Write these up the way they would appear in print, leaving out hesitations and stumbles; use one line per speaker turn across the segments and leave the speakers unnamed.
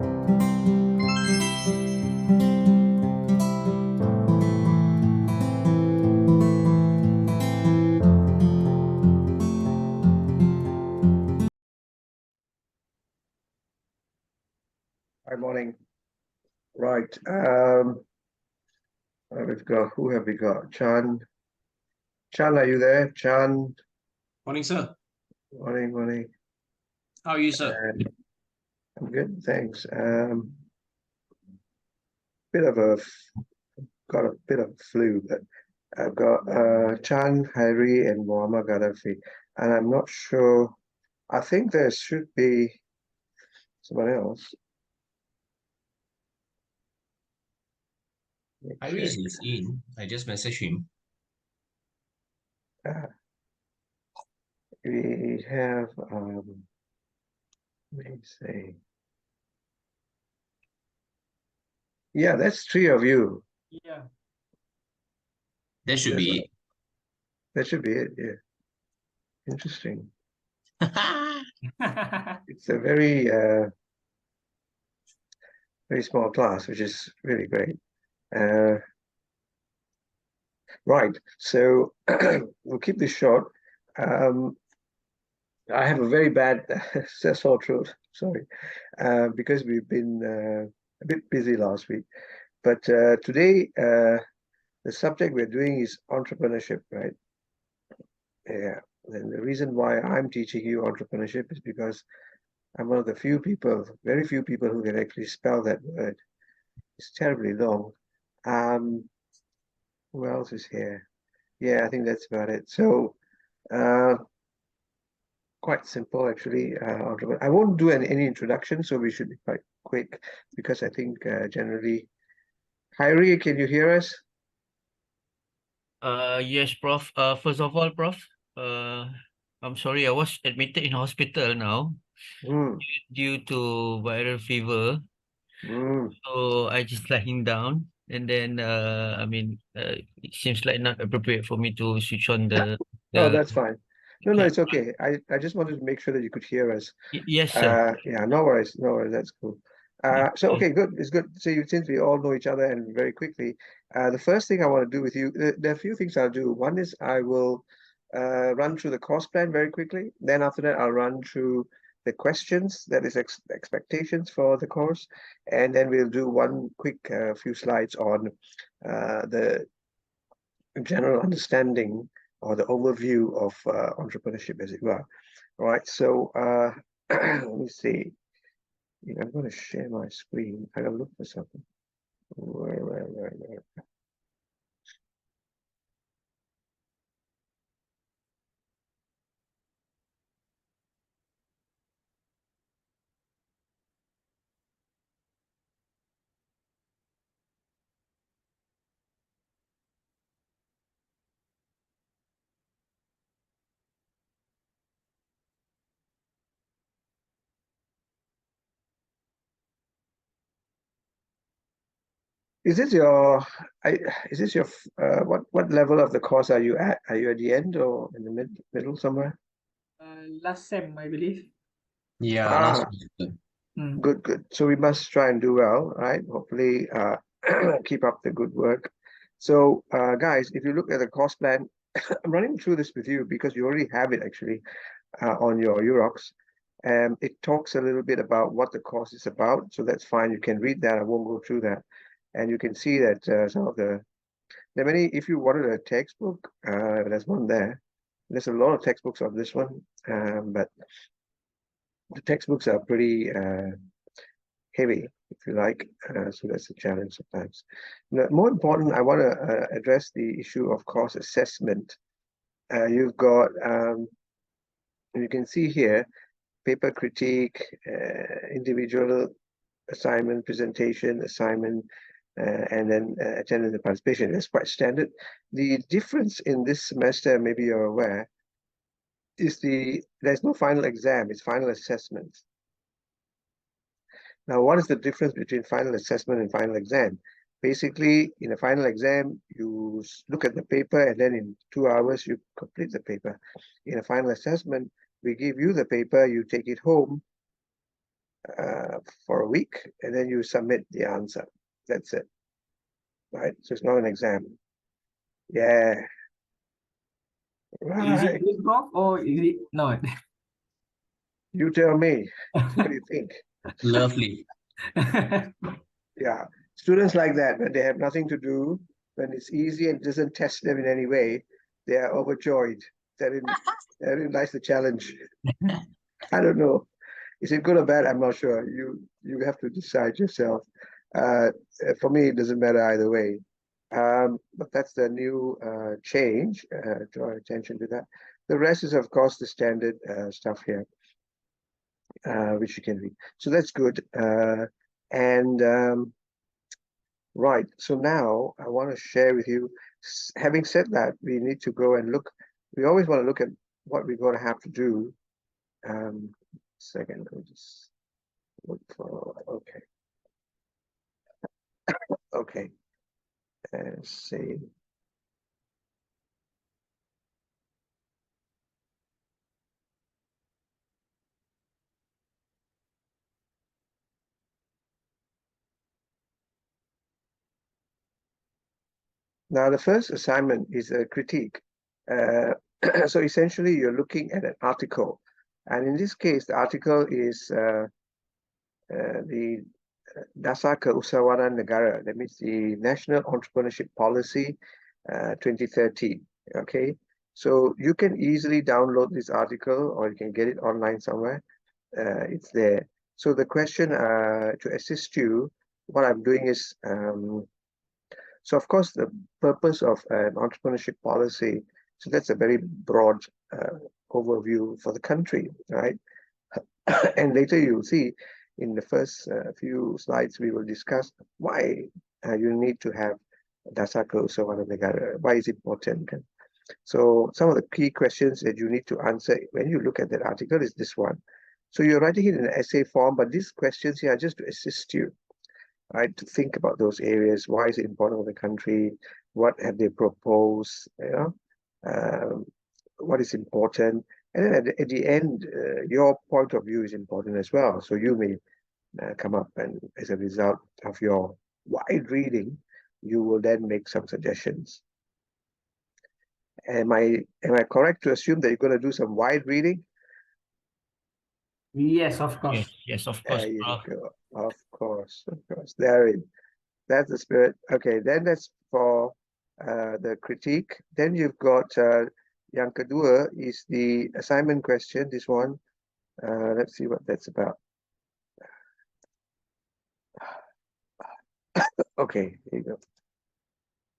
Hi, morning. Right. We've got, who have we got? Chan. Chan, are you there? Chan.
Morning, sir.
Morning, morning.
How are you, sir?
I'm good, thanks. Bit of got a bit of flu, but I've got Chan, Harry, and Muhammad Gaddafi, and I'm not sure. I think there should be someone else. Let me
Iris
check.
is in. I just messaged him.
We have let me see. Yeah, that's three of you.
Yeah.
That should
That's
be
That should be it. Yeah. Interesting.
it.
It's a very very small class, which is really great. Right. So we'll keep this short. I have a very bad sore throat. Sorry, because we've been a bit busy last week. But today, the subject we're doing is entrepreneurship, right? Yeah. And the reason why I'm teaching you entrepreneurship is because I'm one of the few people, very few people who can actually spell that word. It's terribly long. Um, who else is here? Yeah, I think that's about it. So, uh, quite simple actually. I won't do any introduction, so we should be quite quick because I think generally. Kyrie, can you hear us?
Yes, Prof. First of all, Prof, uh, I'm sorry, I was admitted in hospital now
Mm,
due to viral fever.
mm.
So I just lying down, and then it seems like not appropriate for me to switch on
Oh,
the
that's fine. No, no,
cam.
it's okay. I just wanted to make sure that you could hear us.
Yes, sir.
Yeah, no worries, no worries. That's cool. So okay, good. It's good. So since we all know each other and very quickly, the first thing I want to do with you, there are a few things I'll do. One is I will run through the course plan very quickly. Then after that, I'll run through the questions, that is expectations for the course, and then we'll do one quick few slides on the general understanding or the overview of entrepreneurship, as it were. All right. So let me see. I'm going to share my screen. I gotta look for something. Where? Is this your? I is this your? What level of the course are you at? Are you at the end or in the middle somewhere?
Last sem, I believe.
Yeah, last
Ah,
semester.
good, good. So we must try and do well, right? Hopefully, keep up the good work. So, guys, if you look at the course plan, I'm running through this with you because you already have it actually on your Eurox. And it talks a little bit about what the course is about. So that's fine. You can read that. I won't go through that. And you can see that some of there are many, if you wanted a textbook, there's one there. There's a lot of textbooks on this one, but the textbooks are pretty heavy, if you like. So that's a challenge sometimes. Now, more important, I want to address the issue of course assessment. You've got, you can see here, paper critique, individual assignment, presentation, assignment, and then attendance and participation. That's quite standard. The difference in this semester, maybe you're aware, is there's no final exam, it's final assessment. Now, what is the difference between final assessment and final exam? Basically, in a final exam, you look at the paper and then in 2 hours, you complete the paper. In a final assessment, we give you the paper, you take it home, for a week, and then you submit the answer. That's it, right? So it's not an exam. Yeah,
Is it
right.
good, Prof, or is it not?
You tell me. What do you think?
Lovely.
Yeah, students like that, when they have nothing to do, when it's easy and doesn't test them in any way, they are overjoyed. Therein lies the challenge. I don't know. Is it good or bad? I'm not sure. You have to decide yourself. For me, it doesn't matter either way. But that's the new change. Draw attention to that. The rest is, of course, the standard stuff here, which you can read. So that's good. And right. So now I want to share with you. Having said that, we need to go and look. We always want to look at what we're going to have to do. Second, let me just look for. Okay. Okay. Let's see. Now, the first assignment is a critique. So essentially, you're looking at an article. And in this case, the article is the Dasar Keusahawanan Negara, that means the National Entrepreneurship Policy 2013. Okay, so you can easily download this article or you can get it online somewhere. It's there. So the question to assist you, what I'm doing is, so of course the purpose of an entrepreneurship policy, so that's a very broad overview for the country, right? And later you'll see in the first few slides, we will discuss why you need to have Dasar Keusahawanan Negara. Why is it important? So some of the key questions that you need to answer when you look at that article is this one. So you're writing it in an essay form, but these questions here are just to assist you, right? To think about those areas. Why is it important for the country? What have they proposed? What is important? And then at the end, your point of view is important as well. So you may come up, and as a result of your wide reading, you will then make some suggestions. Am I correct to assume that you're going to do some wide reading?
Yes, of course.
Yes, of course,
There you
Prof.
go. Of course, of course. Therein, that's the spirit. Okay, then that's for the critique. Then you've got yang kedua is the assignment question. This one, let's see what that's about. Okay, here you go.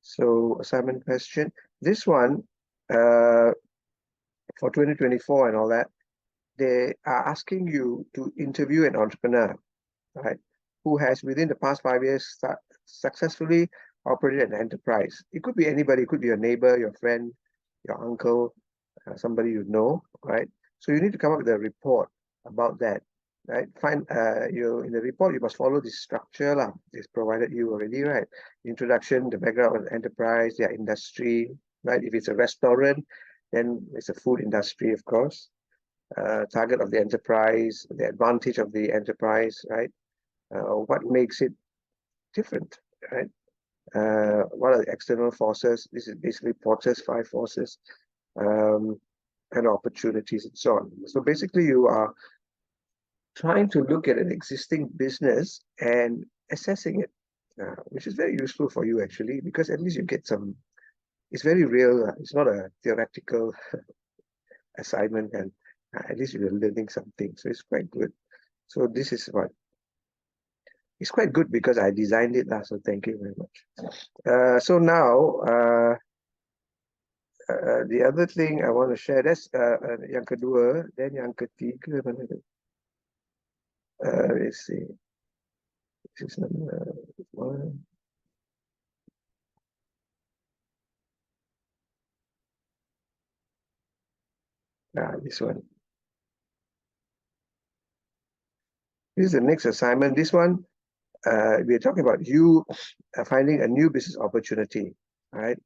So assignment question. This one, for 2024 and all that, they are asking you to interview an entrepreneur, right, who has within the past 5 years successfully operated an enterprise. It could be anybody. It could be your neighbor, your friend, your uncle, somebody you know, right? So you need to come up with a report about that, right? You in the report, you must follow this structure lah. It's provided you already, right? Introduction, the background of the enterprise, their industry, right? If it's a restaurant, then it's a food industry, of course. Target of the enterprise, the advantage of the enterprise, right? What makes it different, right? What are the external forces? This is basically Porter's 5 forces, and opportunities and so on. So basically you are trying to look at an existing business and assessing it, which is very useful for you actually, because at least you get some, it's very real. It's not a theoretical assignment, and at least you're learning something. So it's quite good. So this is what, it's quite good because I designed it last. So thank you very much. So now, the other thing I want to share, that's yang kedua, then yang ketiga mana tu? Let's see. This is number 1. This one. This is the next assignment. This one, we're talking about you finding a new business opportunity, right?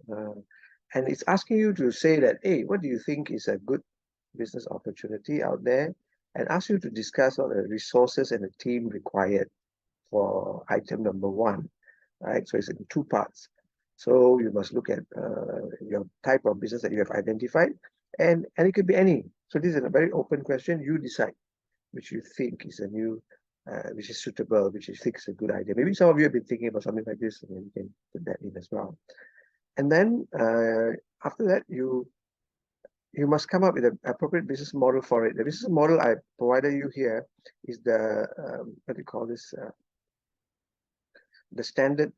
And it's asking you to say that, hey, what do you think is a good business opportunity out there? and ask you to discuss all the resources and the team required for item number 1, right? So it's in 2 parts. So you must look at your type of business that you have identified, and it could be any. So this is a very open question. You decide which you think is which is suitable, which you think is a good idea. Maybe some of you have been thinking about something like this, and then you can put that in as well. And then after that, you must come up with an appropriate business model for it. The business model I provided you here is the what do you call this? The standard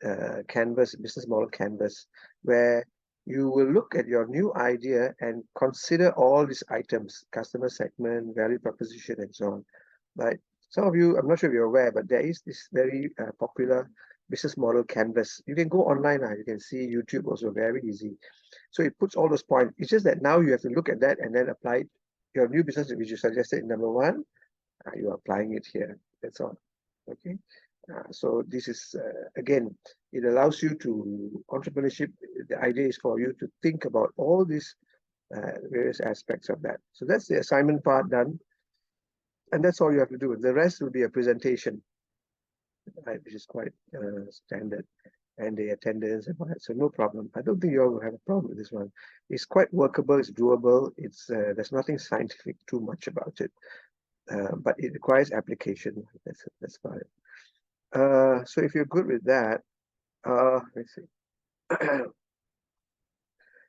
canvas, business model canvas, where you will look at your new idea and consider all these items: customer segment, value proposition, and so on. Right? Some of you, I'm not sure if you're aware, but there is this very popular business model canvas. You can go online now. You can see YouTube also, very easy. So it puts all those points. It's just that now you have to look at that and then apply it. Your new business, which you suggested in number 1, you are applying it here. That's all. Okay. So this is, again, it allows you to, entrepreneurship, the idea is for you to think about all these various aspects of that. So that's the assignment part done. And that's all you have to do. The rest will be a presentation, right, which is quite standard, and the attendance and all that. So no problem. I don't think you all will have a problem with this one. It's quite workable. It's doable. It's there's nothing scientific too much about it, but it requires application. That's about it. So if you're good with that, let's see.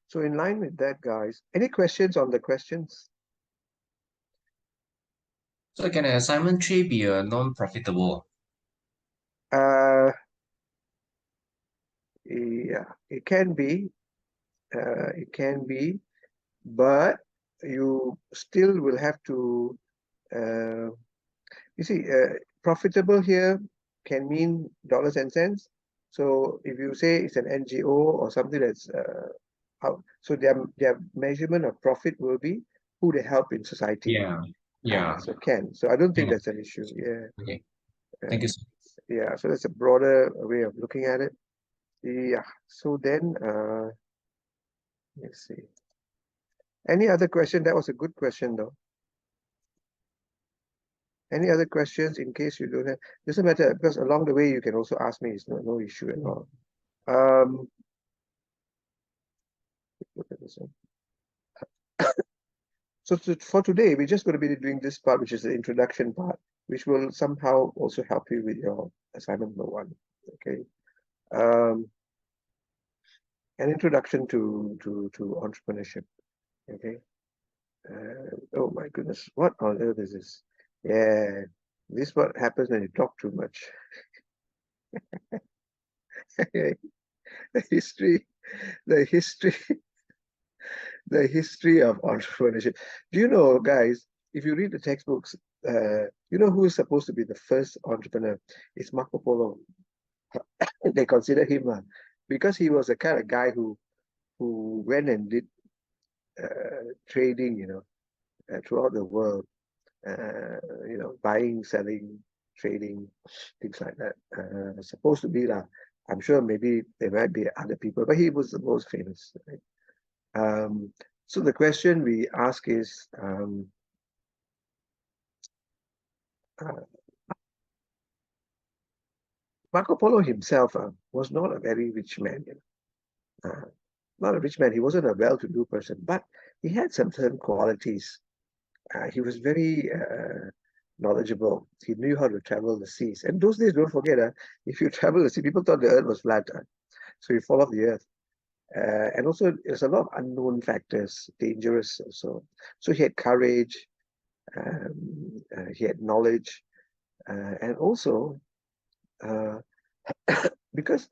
So in line with that, guys, any questions on the questions?
So can an assignment 3 be a non-profitable?
Yeah, it can be. But you still will have to, you see, profitable here can mean dollars and cents. So if you say it's an NGO or something that's out, so their measurement of profit will be who they help in society.
Yeah.
So so I don't think
Yeah.
that's an issue. Yeah.
Okay. Thank you, sir.
Yeah. So that's a broader way of looking at it. Yeah. So then, let's see. Any other question? That was a good question, though. Any other questions in case you don't have? Doesn't matter, because along the way you can also ask me. It's no issue at all. Look at this one. So for today, we're just going to be doing this part, which is the introduction part, which will somehow also help you with your assignment number 1. Okay. An introduction to entrepreneurship. Okay. Oh my goodness, what on earth is this? Yeah, this is what happens when you talk too much. the history the history of entrepreneurship. Do you know, guys, if you read the textbooks, you know who is supposed to be the first entrepreneur? It's Marco Polo. They consider him because he was the kind of guy who went and did trading, throughout the world, buying, selling, trading, things like that. Supposed to be I'm sure maybe there might be other people, but he was the most famous. Right? So the question we ask is, Marco Polo himself was not a very rich man. Not a rich man. He wasn't a well-to-do person, but he had some certain qualities. He was very knowledgeable. He knew how to travel the seas. And those days, don't forget, if you travel the sea, people thought the earth was flat. So you fall off the earth. And also, there's a lot of unknown factors, dangerous also. So he had courage, he had knowledge, and also, because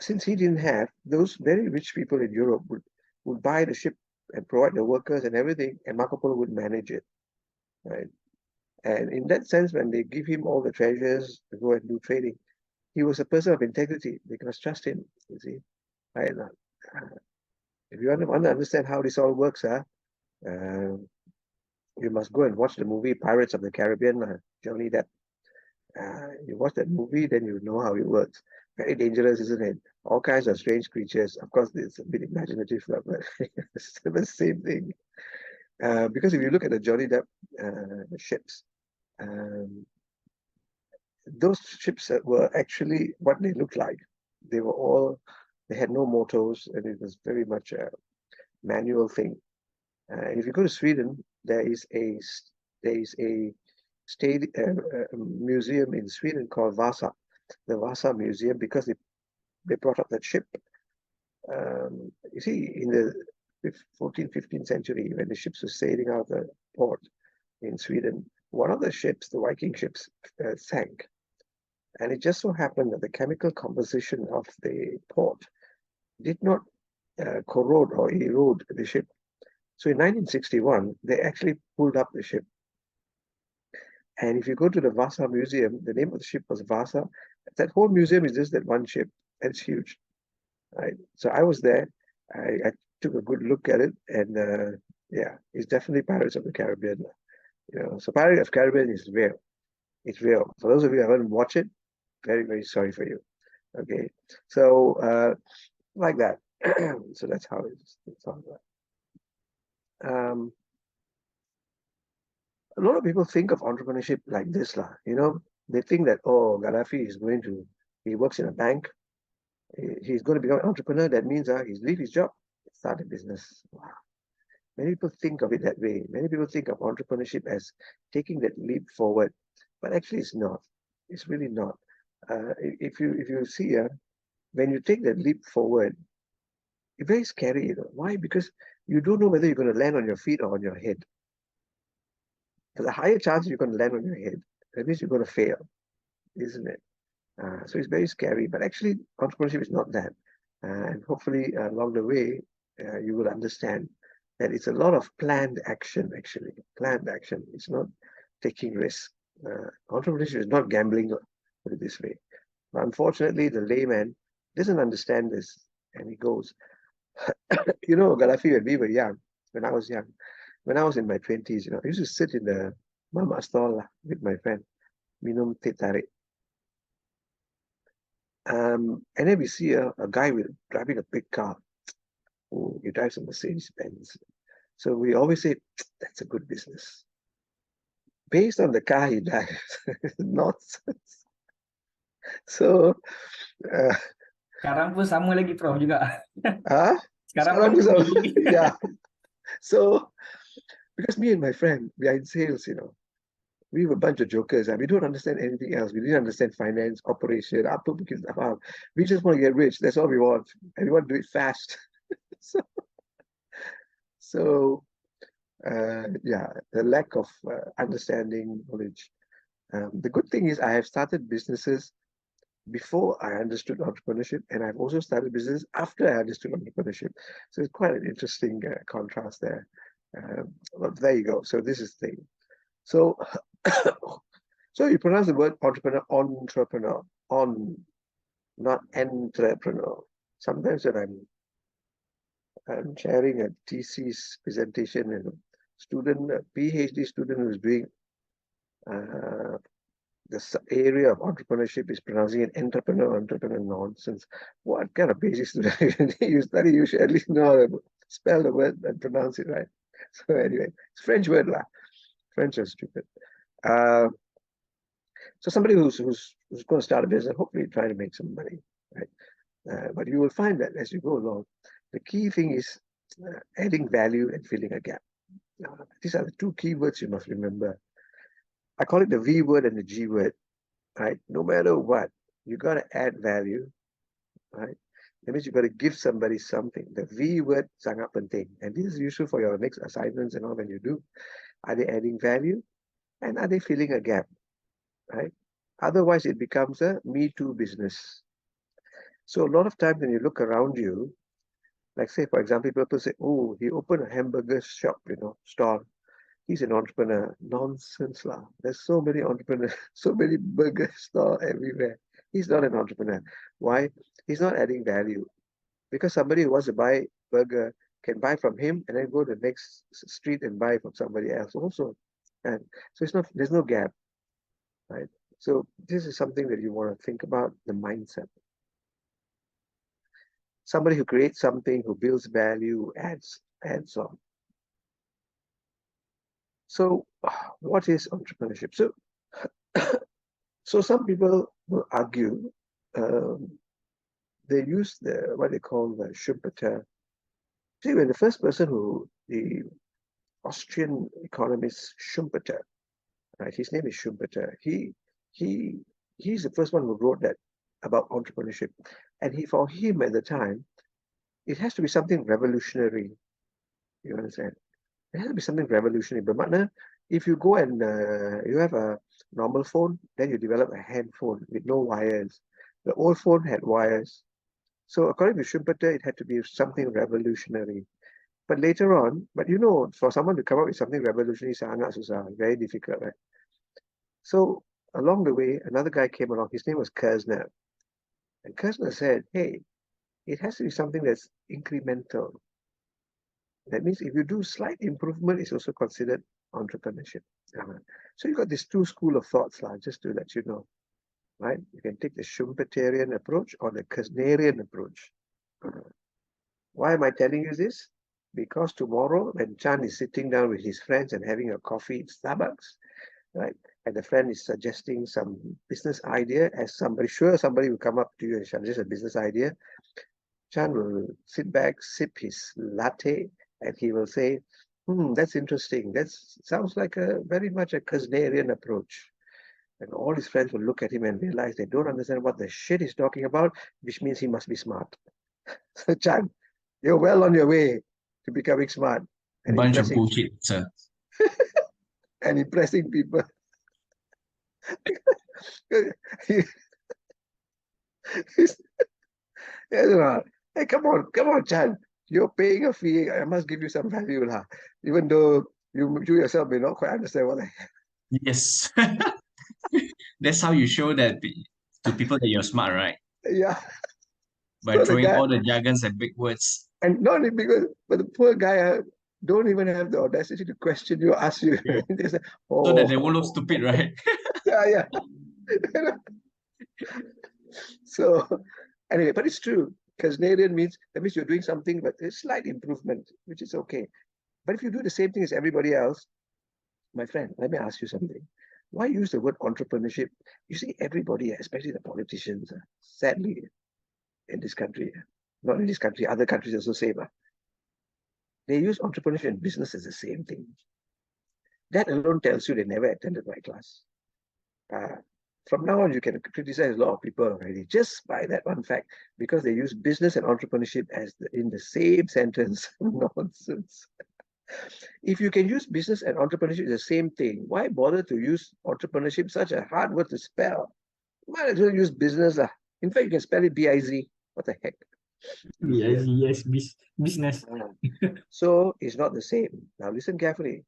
since he didn't have, those very rich people in Europe would buy the ship and provide the workers and everything, and Marco Polo would manage it, right? And in that sense, when they give him all the treasures to go and do trading, he was a person of integrity. They must trust him, you see. Right? If you want to understand how this all works, you must go and watch the movie Pirates of the Caribbean, Johnny Depp. You watch that movie, then you know how it works. Very dangerous, isn't it? All kinds of strange creatures. Of course, it's a bit imaginative, but it's the same thing. Because if you look at the Johnny Depp ships, those ships were actually what they looked like. They had no motors, and it was very much a manual thing. And if you go to Sweden, there is a state museum in Sweden called Vasa, the Vasa Museum, because they brought up that ship. You see, in the 14th, 15th century, when the ships were sailing out of the port in Sweden, one of the ships, the Viking ships, sank. And it just so happened that the chemical composition of the port did not corrode or erode the ship. So in 1961, they actually pulled up the ship. And if you go to the Vasa Museum, the name of the ship was Vasa. That whole museum is just that one ship, and it's huge. Right? So I was there. I took a good look at it, and yeah, it's definitely Pirates of the Caribbean. So Pirates of the Caribbean is real. It's real. For those of you who haven't watched it, very, very sorry for you. Okay, so like that. So that's how it's all about. A lot of people think of entrepreneurship like this, lah. They think that, oh, Gaddafi he works in a bank. He's going to become an entrepreneur. That means he's leave his job, start a business. Wow. Many people think of it that way. Many people think of entrepreneurship as taking that leap forward, but actually it's not. It's really not. If you see, when you take that leap forward, it's very scary. Why? Because you don't know whether you're going to land on your feet or on your head. There's a higher chance you're going to land on your head. That means you're going to fail, isn't it? So it's very scary. But actually, entrepreneurship is not that. And hopefully, along the way, you will understand that it's a lot of planned action, actually. Planned action. It's not taking risks. Entrepreneurship is not gambling, put it this way. But unfortunately, the layman doesn't understand this. And he goes, Gaddafi, when we were young, when I was young, when I was in my 20s, I used to sit in the mama stall with my friend, minum teh tarik. And then we see a guy driving a big car. Oh, he drives a Mercedes Benz. So we always say, that's a good business. Based on the car he drives. Nonsense. So,
Sekarang pun sama lagi Prof juga.
sekarang
pun
sama.
lagi.
Yeah. So, because me and my friend, we are in sales, we were a bunch of jokers and we don't understand anything else. We didn't understand finance, operation, we just want to get rich. That's all we want. And we want to do it fast. so yeah, the lack of understanding, knowledge. The good thing is I have started businesses before I understood entrepreneurship, and I've also started business after I understood entrepreneurship. So it's quite an interesting contrast there. But there you go. So this is the thing. So, so you pronounce the word entrepreneur, not entrepreneur. Sometimes when I'm sharing a thesis presentation, and a PhD student who's doing the area of entrepreneurship is pronouncing it entrepreneur nonsense. What kind of PhD student you study? You should at least know how to spell the word and pronounce it right. So anyway, it's French word lah. French are stupid. So somebody who's going to start a business, hopefully try to make some money, right? But you will find that as you go along, the key thing is adding value and filling a gap. These are the two key words you must remember. I call it the V word and the G word, right? No matter what, you got to add value, right? That means you got to give somebody something. The V word, sangat penting. And this is useful for your next assignments and all when you do. Are they adding value? And are they filling a gap, right? Otherwise, it becomes a me too business. So a lot of times when you look around you, like say, for example, people say, oh, he opened a hamburger shop, store. He's an entrepreneur. Nonsense lah. There's so many entrepreneurs, so many burger store everywhere. He's not an entrepreneur. Why? He's not adding value. Because somebody who wants to buy burger can buy from him and then go to the next street and buy from somebody else also. And so there's no gap, right? So this is something that you want to think about, the mindset. Somebody who creates something, who builds value, adds on. So what is entrepreneurship? So, so some people will argue, they use what they call the Schumpeter. See, when the first person the Austrian economist Schumpeter, right? His name is Schumpeter. He he's the first one who wrote that about entrepreneurship, and for him at the time, it has to be something revolutionary. You understand? It has to be something revolutionary. But if you go and you have a normal phone, then you develop a handphone with no wires. The old phone had wires. So according to Schumpeter, it had to be something revolutionary. But later on, for someone to come up with something revolutionary, sangat susah, very difficult, right? So along the way, another guy came along. His name was Kerzner. And Kerzner said, hey, it has to be something that's incremental. That means if you do slight improvement, it's also considered entrepreneurship. So you got these two school of thoughts, just to let you know, right? You can take the Schumpeterian approach or the Keznerian approach. Why am I telling you this? Because tomorrow, when Chan is sitting down with his friends and having a coffee at Starbucks, right? And the friend is suggesting some business idea, as somebody will come up to you and suggest a business idea. Chan will sit back, sip his latte, and he will say, that's interesting. That sounds like very much a Keznerian approach. And all his friends will look at him and realize they don't understand what the shit he's talking about, which means he must be smart. So Chan, you're well on your way to becoming smart and
Bunch of bullshit, sir.
and impressing people. Hey, come on, Chan. You're paying a fee. I must give you some value, lah. Even though you yourself may not quite understand what the hell.
Yes. That's how you show that to people that you're smart, right?
Yeah.
By
So
throwing all the jargons and big words.
and not only because, but the poor guy don't even have the audacity to question you, ask you.
Yeah.
They say,
So that they won't look stupid, right?
yeah. So anyway, but it's true. Keznerian means you're doing something, but a slight improvement, which is okay. But if you do the same thing as everybody else, my friend, let me ask you something. Why use the word entrepreneurship? You see, everybody, especially the politicians, sadly, in this country, not in this country, other countries also same. They use entrepreneurship and business as the same thing. That alone tells you they never attended my class. From now on, you can criticize a lot of people already just by that one fact, because they use business and entrepreneurship in the same sentence. Nonsense. If you can use business and entrepreneurship the same thing, why bother to use entrepreneurship, such a hard word to spell? Might as well use business. In fact, you can spell it B-I-Z. What the heck?
Yes, yes, business.
So it's not the same. Now listen carefully.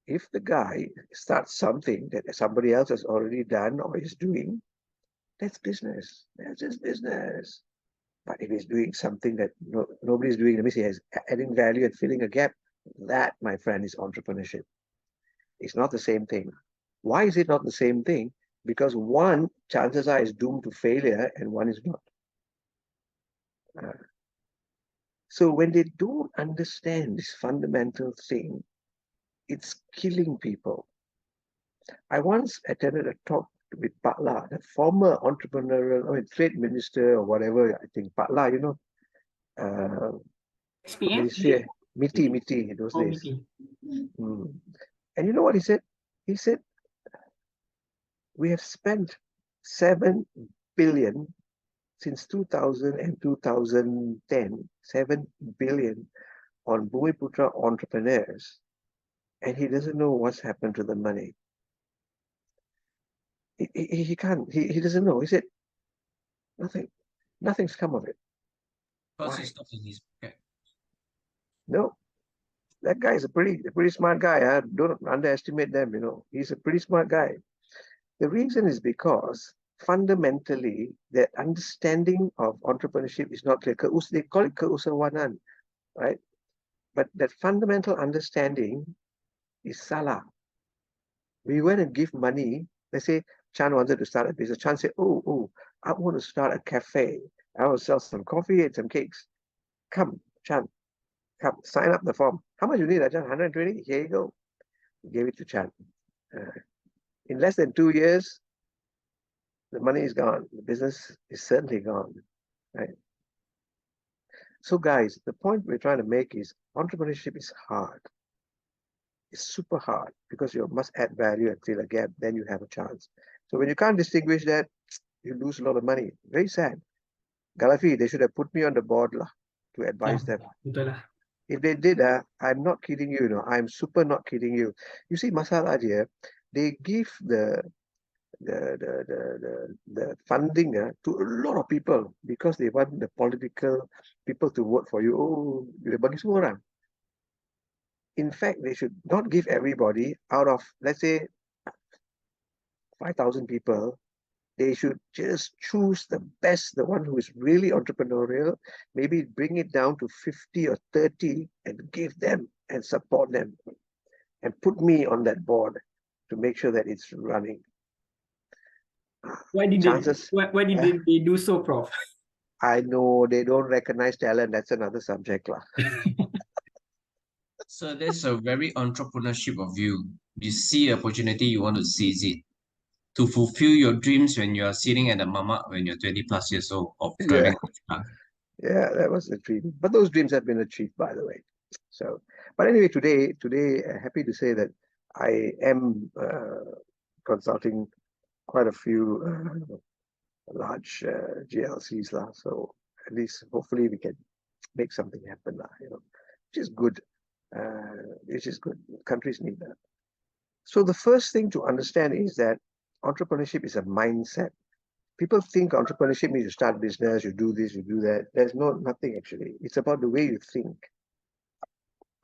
If the guy starts something that somebody else has already done or is doing, that's business. That's just business. But if he's doing something that nobody's doing, that means he has adding value and filling a gap, that, my friend, is entrepreneurship. It's not the same thing. Why is it not the same thing? Because one, chances are, is doomed to failure and one is not. So when they don't understand this fundamental thing, it's killing people. I once attended a talk with Pak La, the former trade minister or whatever, I think, Pak La,
SPF?
ministry, MITI in those days.
MITI.
And you know what he said? He said, we have spent 7 billion since 2000 and 2010, 7 billion on Bhumiputra entrepreneurs, and he doesn't know what's happened to the money. He can't, he doesn't know. He said, nothing's come of it.
Because it's not in his pocket.
No, that guy is a pretty smart guy. Don't underestimate them, He's a pretty smart guy. The reason is because fundamentally, their understanding of entrepreneurship is not clear. They call it keusahawanan, right? But that fundamental understanding is salah. We went and give money. Let's say Chan wanted to start a business. Chan said, oh, I want to start a cafe. I want to sell some coffee and some cakes. Come, Chan, come, sign up the form. How much you need, Chan? 120? Here you go. gave it to Chan. In less than 2 years, the money is gone. The business is certainly gone, right? So guys, the point we're trying to make is entrepreneurship is hard. It's super hard because you must add value and fill a gap, then you have a chance. So when you can't distinguish that, you lose a lot of money. Very sad. Galafi, they should have put me on the board lah, to advise them.
Betul lah.
If they did, I'm not kidding you, I'm super not kidding you. You see, masalah here, they give the funding to a lot of people because they want the political people to vote for you. Oh, dia bagi semua orang. In fact, they should not give everybody out of, let's say, 5,000 people. They should just choose the best, the one who is really entrepreneurial, maybe bring it down to 50 or 30 and give them and support them and put me on that board to make sure that it's running.
Why did
Chances,
why did they do so, Prof?
I know they don't recognize talent. That's another subject lah.
So that's a very entrepreneurship of you. You see opportunity, you want to seize it. To fulfill your dreams when you're sitting at the mama when you're 20 plus years old of driving a car.
Yeah, that was the dream. But those dreams have been achieved, by the way. So, but anyway, today, happy to say that I am consulting quite a few large GLCs lah. So at least, hopefully, we can make something happen lah. Which is good. Which is good. Countries need that. So the first thing to understand is that entrepreneurship is a mindset. People think entrepreneurship means you start business, you do this, you do that. There's nothing actually. It's about the way you think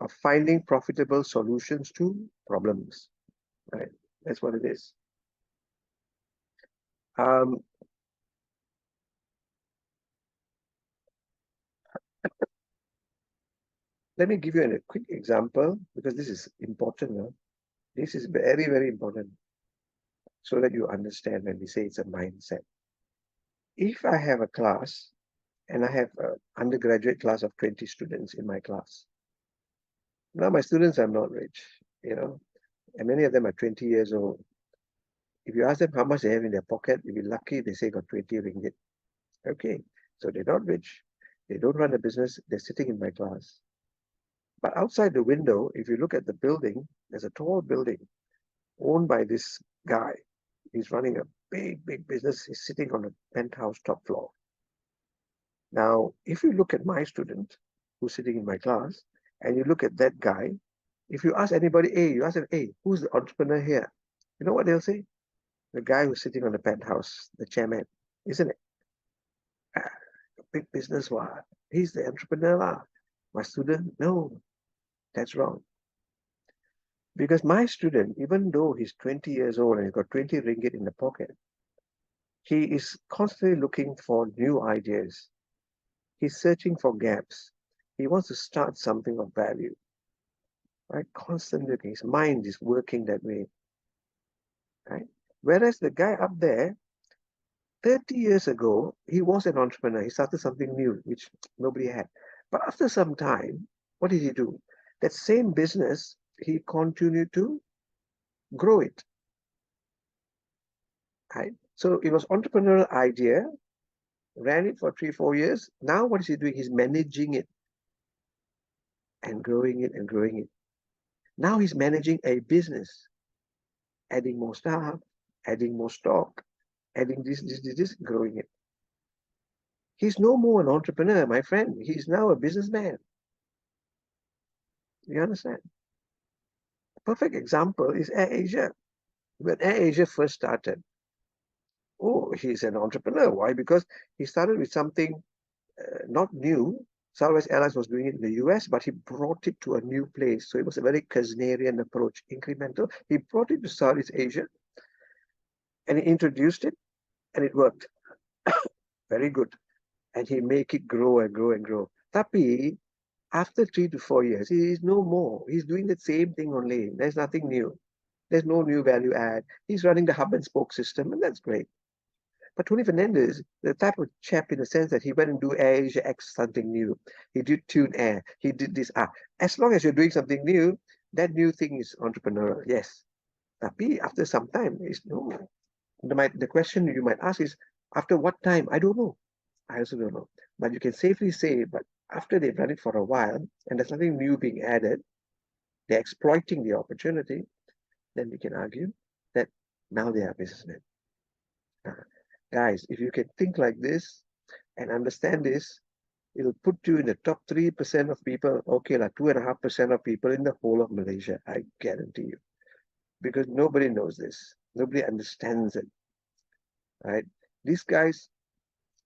of finding profitable solutions to problems, right? That's what it is. Let me give you a quick example because this is important. This is very, very important so that you understand when we say it's a mindset. If I have a class and I have an undergraduate class of 20 students in my class, now my students are not rich, and many of them are 20 years old. If you ask them how much they have in their pocket, you'll be lucky they say got 20 ringgit. Okay, so they're not rich. They don't run a business. They're sitting in my class. But outside the window, if you look at the building, there's a tall building owned by this guy. He's running a big, big business. He's sitting on a penthouse top floor. Now, if you look at my student who's sitting in my class, and you look at that guy, if you ask anybody, you ask them, who's the entrepreneur here? You know what they'll say? The guy who's sitting on the penthouse, the chairman, isn't it? A big business, what? He's the entrepreneur lah. My student, no, that's wrong. Because my student, even though he's 20 years old and he's got 20 ringgit in the pocket, he is constantly looking for new ideas. He's searching for gaps. He wants to start something of value. Right? Constantly, his mind is working that way. Right? Whereas the guy up there, 30 years ago, he was an entrepreneur. He started something new, which nobody had. But after some time, what did he do? That same business, he continued to grow it. Right? So it was entrepreneurial idea, ran it for 3-4 years. Now what is he doing? He's managing it and growing it and growing it. Now he's managing a business, adding more staff, adding more stock, adding this, growing it. He's no more an entrepreneur, my friend. He's now a businessman. You understand? A perfect example is AirAsia. When AirAsia first started, he's an entrepreneur. Why? Because he started with something not new. Southwest Airlines was doing it in the US, but he brought it to a new place. So it was a very Kuznerian approach, incremental. He brought it to Southeast Asia and he introduced it and it worked. Very good. And he make it grow and grow and grow. Tapi, after 3 to 4 years, he is no more. He's doing the same thing only. There's nothing new. There's no new value add. He's running the hub and spoke system, and that's great. But Tony Fernandez, the type of chap in the sense that he went and do AirAsia X something new. He did Tune Air. He did this. As long as you're doing something new, That new thing is entrepreneurial, yes. Tapi after some time, is no. The question you might ask is, after what time? I don't know. I also don't know. But you can safely say, but after they've run it for a while and there's nothing new being added, they're exploiting the opportunity, then we can argue that now they are businessmen. Guys, if you can think like this and understand this, it'll put you in the top 3% of people, okay, like 2.5% of people in the whole of Malaysia, I guarantee you. Because nobody knows this. Nobody understands it, right? These guys,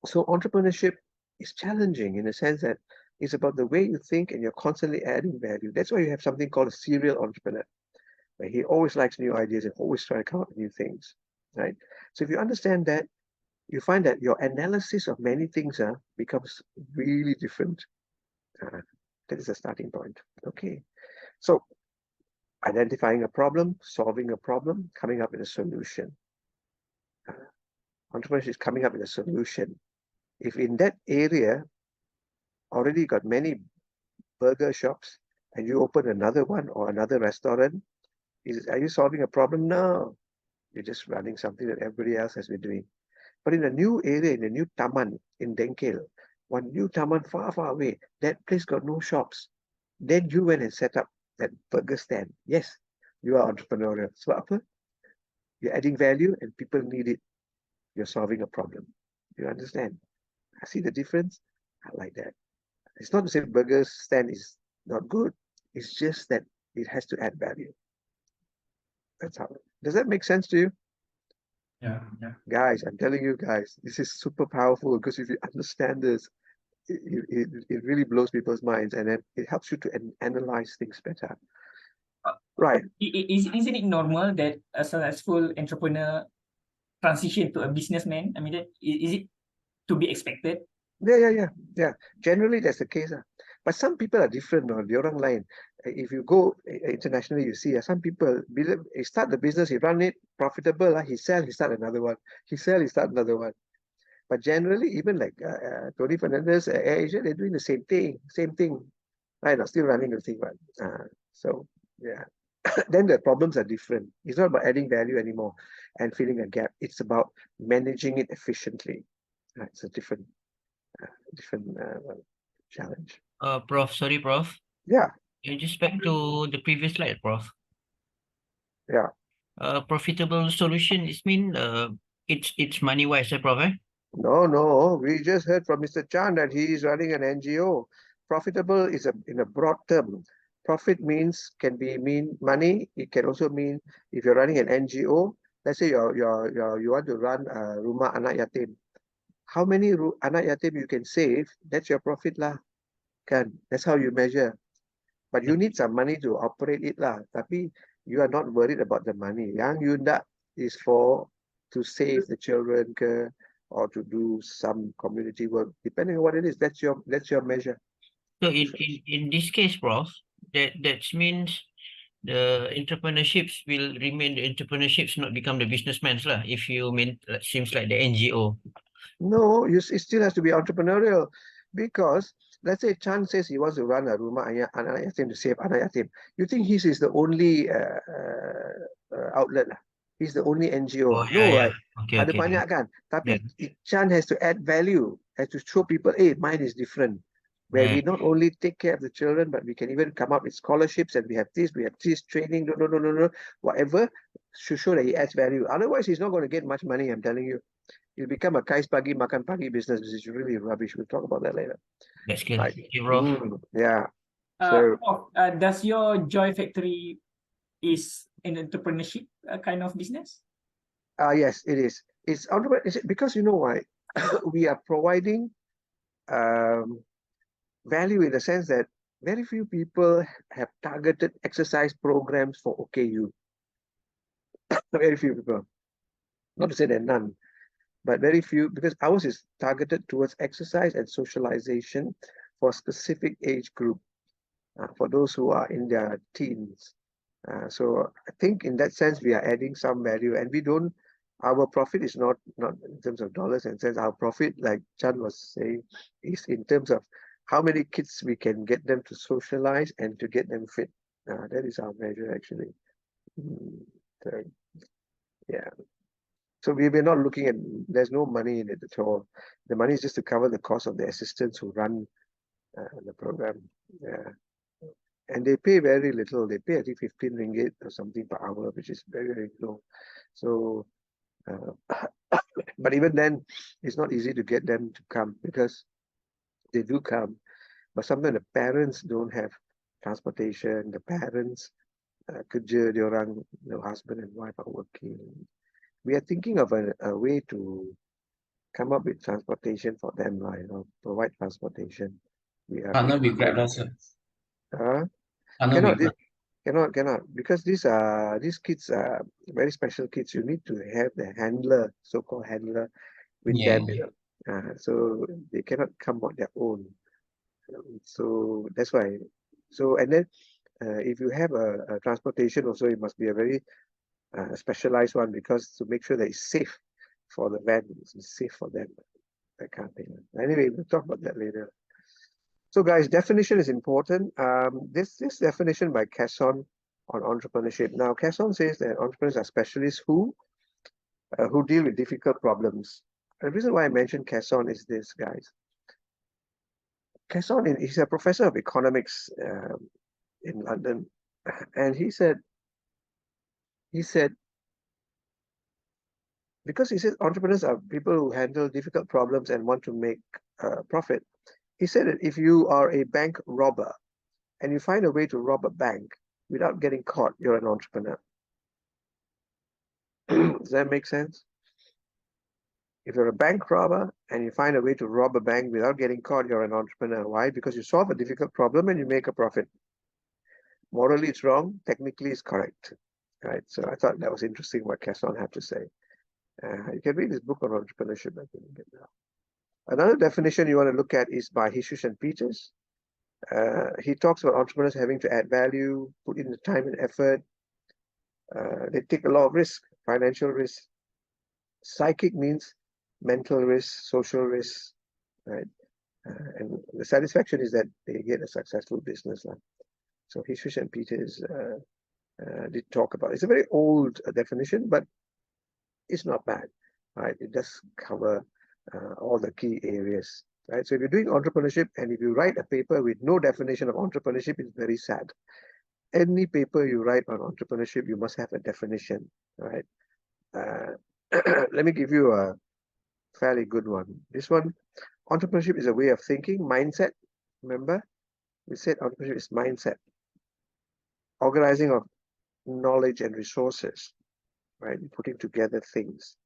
so entrepreneurship is challenging in a sense that it's about the way you think and you're constantly adding value. That's why you have something called a serial entrepreneur, where he always likes new ideas and always trying to come up with new things, right? So if you understand that, you find that your analysis of many things becomes really different. That is a starting point. Okay. So identifying a problem, solving a problem, coming up with a solution. Entrepreneurship is coming up with a solution. If in that area already got many burger shops and you open another one or another restaurant, are you solving a problem? No. You're just running something that everybody else has been doing. But in a new area, in a new taman in Dengkel, one new taman far, far away, that place got no shops. Then you went and set up that burger stand. Yes, you are entrepreneurial. So apa? You're adding value and people need it. You're solving a problem. You understand? I see the difference. I like that. It's not to say burger stand is not good. It's just that it has to add value. That's how. Does that make sense to you?
Yeah, yeah.
Guys, I'm telling you guys, this is super powerful because if you understand this, it really blows people's minds and then it helps you to analyze things better. Right.
Isn't it normal that a successful entrepreneur transition to a businessman? I mean, is it to be expected?
Yeah. Generally, that's the case. But some people are different. Or the orang lain. If you go internationally, you see some people start the business, he run it profitable. He sell, he start another one. He sell, he start another one. But generally, even like Tony Fernandez, Air Asia, they're doing the same thing, right? Now, still running the thing, right? So yeah. Then the problems are different. It's not about adding value anymore and filling a gap. It's about managing it efficiently. It's a different challenge.
Prof, sorry, Prof.
Yeah.
Just back to the previous slide, Prof.
Yeah.
Profitable solution is mean it's money wise, Prof.
No. We just heard from Mr. Chan that he is running an NGO. Profitable is in a broad term. Profit can mean money. It can also mean if you're running an NGO. Let's say you want to run a rumah anak yatim. How many anak yatim you can save? That's your profit lah. Kan? That's how you measure. But you need some money to operate it lah. Tapi you are not worried about the money. Yang you nak is to save the children or to do some community work, depending on what it is. That's your measure.
So in this case, Prof, that means the entrepreneurships will remain the entrepreneurships, not become the businessmen lah. If you mean, seems like the NGO.
No, it still has to be entrepreneurial, because let's say Chan says he wants to run a rumah anak yatim to save anak yatim. You think his is the only outlet lah? He's the only NGO.
Oh,
no,
yeah.
right?
Okay,
Ada banyak kan? Tapi Chan has to add value, has to show people, hey, mine is different. Where we not only take care of the children, but we can even come up with scholarships, and we have this training, no, whatever, to show that he adds value. Otherwise, he's not going to get much money, I'm telling you. It'll become a kais pagi, makan pagi business, which is really rubbish. We'll talk about that later.
That's good.
Right.
Thank you, Prof.
Yeah.
Prof, does your Joy Factory is an entrepreneurship kind of business?
Yes, it is. It's because you know why? We are providing value in the sense that very few people have targeted exercise programs for OKU. Very few people. Not to say there are none, but very few, because ours is targeted towards exercise and socialization for a specific age group, for those who are in their teens. So I think in that sense, we are adding some value, and our profit is not in terms of dollars and cents. Our profit, like Chan was saying, is in terms of how many kids we can get them to socialize and to get them fit. That is our measure actually. So, yeah. So we're not looking at, there's no money in it at all. The money is just to cover the cost of the assistants who run the program. Yeah. And they pay very little. They pay, I think, 15 ringgit or something per hour, which is very, very low. So, but even then, it's not easy to get them to come because they do come. But sometimes the parents don't have transportation. The parents, kerja diorang, the husband and wife are working. We are thinking of a way to come up with transportation for them, provide transportation. We are
Partner with Grab, sir. Partner
cannot,
with Grab.
cannot, because these kids are very special kids. You need to have the handler, so-called handler, with
Yeah.
them. So they cannot come on their own. So that's why. So and then if you have a transportation, also it must be a very specialized one, because to make sure that it's safe for the van, it's safe for them, that kind of thing. Anyway, we'll talk about that later. So guys, definition is important. This definition by Casson on entrepreneurship. Now, Casson says that entrepreneurs are specialists who deal with difficult problems. The reason why I mentioned Casson is this, guys. Casson, he's a professor of economics in London, and he said, because he says entrepreneurs are people who handle difficult problems and want to make profit. He said that if you are a bank robber and you find a way to rob a bank without getting caught, you're an entrepreneur. Does that make sense? If you're a bank robber and you find a way to rob a bank without getting caught, you're an entrepreneur. Why? Because you solve a difficult problem and you make a profit. Morally, it's wrong. Technically, it's correct. Right? So I thought that was interesting what Casson had to say. You can read his book on entrepreneurship. I think. Another definition you want to look at is by Jesus and Peters. He talks about entrepreneurs having to add value, put in the time and effort. They take a lot of risk, financial risk. Psychic means mental risk, social risk, right? And the satisfaction is that they get a successful business. So Jesus and Peters did talk about it. It's a very old definition, but it's not bad, right? It does cover all the key areas, right? So if you're doing entrepreneurship and if you write a paper with no definition of entrepreneurship, it's very sad. Any paper you write on entrepreneurship, you must have a definition, right? Let me give you a fairly good one. This one, entrepreneurship is a way of thinking, mindset. Remember, we said entrepreneurship is mindset, organizing of knowledge and resources, right? Putting together things,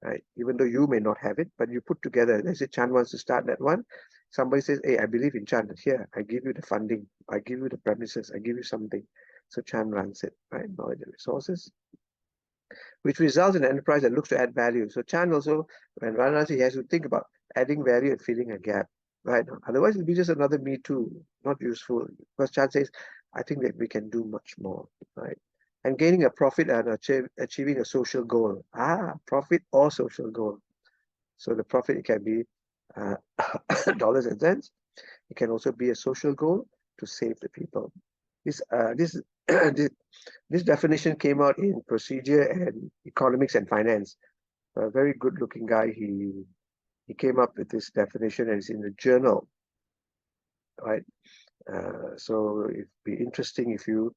right? Even though you may not have it, but you put together. Let's say Chan wants to start that one. Somebody says, hey, I believe in Chan. Here, I give you the funding. I give you the premises. I give you something. So Chan runs it, right? Knowledge and resources, which results in an enterprise that looks to add value. So Chan also, when runs, he has to think about adding value and filling a gap, right? Otherwise, it'll be just another me too, not useful. Because Chan says, I think that we can do much more, right? And gaining a profit and achieving a social goal. Profit or social goal. So the profit, it can be dollars and cents. It can also be a social goal to save the people. This definition came out in Procedure and Economics and Finance. A very good-looking guy. He came up with this definition, and it's in the journal, right? So it'd be interesting if you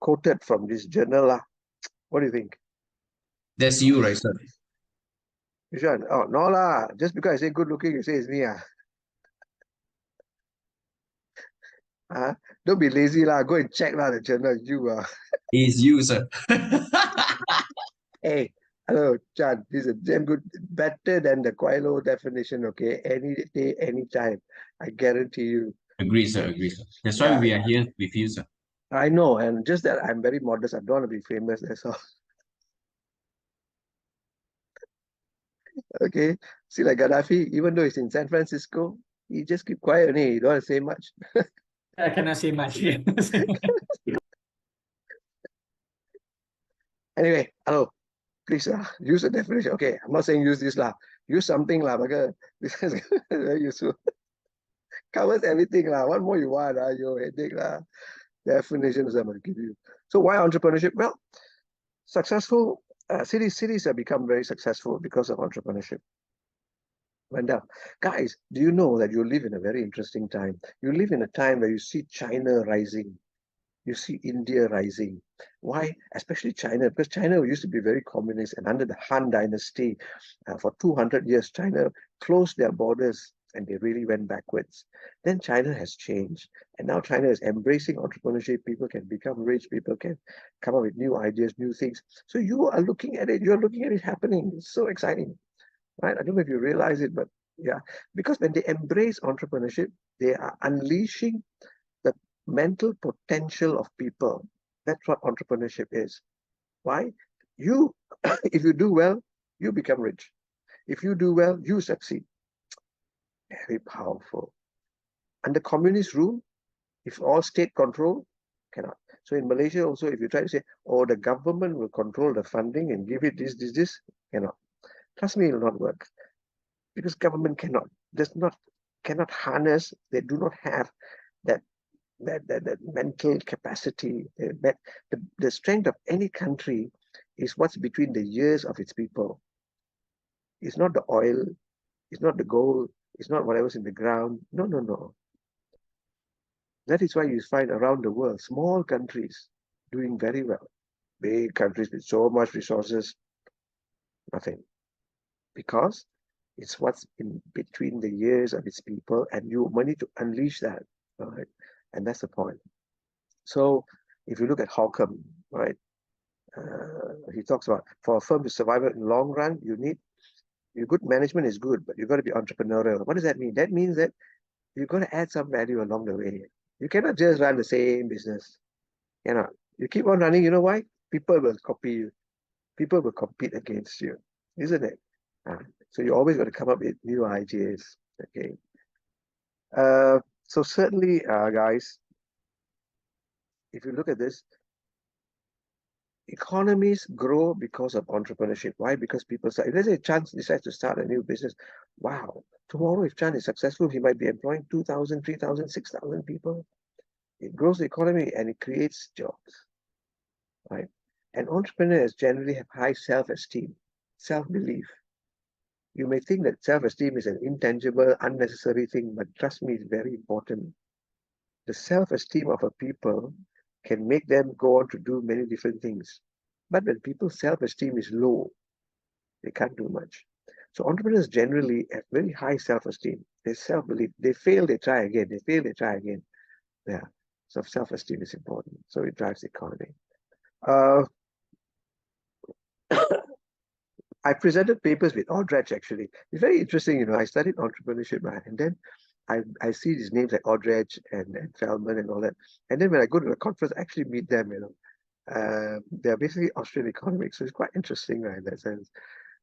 quoted from this journal. What do you think?
That's you, right, sir?
Which one? Oh, no lah. Just because I say good looking, you say it's me. Don't be lazy lah. Go and check lah the journal. You
It's you, sir.
Hey, hello, Chan. This is a damn good, better than the Quilo definition. Okay, any day, any time. I guarantee you.
Agree, sir. Agree, sir. That's why
Yeah,
we are here with you, sir.
I know, and just that I'm very modest. I don't want to be famous. That's all. Okay. See, like Gaddafi, even though he's in San Francisco, he just keep quiet only. He don't want to say much.
I cannot say much.
Anyway, hello. Please use the definition. Okay, I'm not saying use this lah. Use something lah, because this is very useful. Covers everything lah. What more you want? Your headache lah. definitions I'm going to give you. So why entrepreneurship? Well, successful cities have become very successful because of entrepreneurship. Went up. Guys, do you know that you live in a very interesting time? You live in a time where you see China rising. You see India rising. Why? Especially China, because China used to be very communist, and under the Han Dynasty, for 200 years, China closed their borders and they really went backwards. Then China has changed, and now China is embracing entrepreneurship. People can become rich, people can come up with new ideas, new things. So you are looking at it, you're looking at it happening. It's so exciting, right? I don't know if you realize it, but yeah, because when they embrace entrepreneurship, they are unleashing the mental potential of people. That's what entrepreneurship is. Why? You, if you do well, you become rich. If you do well, you succeed. Very powerful. Under communist rule, if all state control, cannot. So in Malaysia also, if you try to say, oh, the government will control the funding and give it this, cannot. Trust me, it will not work. Because government cannot harness, they do not have that mental capacity. The strength of any country is what's between the ears of its people. It's not the oil, it's not the gold, it's not whatever's in the ground. No, no, no. That is why you find around the world small countries doing very well. Big countries with so much resources, nothing. Because it's what's in between the ears of its people, and you need to unleash that, right? And that's the point. So if you look at Holcomb, right, he talks about for a firm to survive in the long run, your good management is good, but you've got to be entrepreneurial. What does that mean? That means that you've got to add some value along the way. You cannot just run the same business. You know, you keep on running, you know why? People will copy you. People will compete against you, isn't it? So you always got to come up with new ideas. Okay. So certainly, guys, if you look at this, economies grow because of entrepreneurship. Why? Because people say, if there's a chance decides to start a new business, wow, tomorrow if Chan is successful, he might be employing 2,000, 3,000, 6,000 people. It grows the economy and it creates jobs, right? And entrepreneurs generally have high self-esteem, self-belief. You may think that self-esteem is an intangible, unnecessary thing, but trust me, it's very important. The self-esteem of a people can make them go on to do many different things. But when people's self-esteem is low, they can't do much. So entrepreneurs generally have very high self-esteem. They self-belief. They fail, they try again. They fail, they try again. Yeah. So self-esteem is important. So it drives the economy. I presented papers with Aldrich, actually. It's very interesting, I studied entrepreneurship, right? And then I see these names like Aldrich and Feldman and all that. And then when I go to the conference, I actually meet them, they're basically Austrian economics. So it's quite interesting, right, in that sense.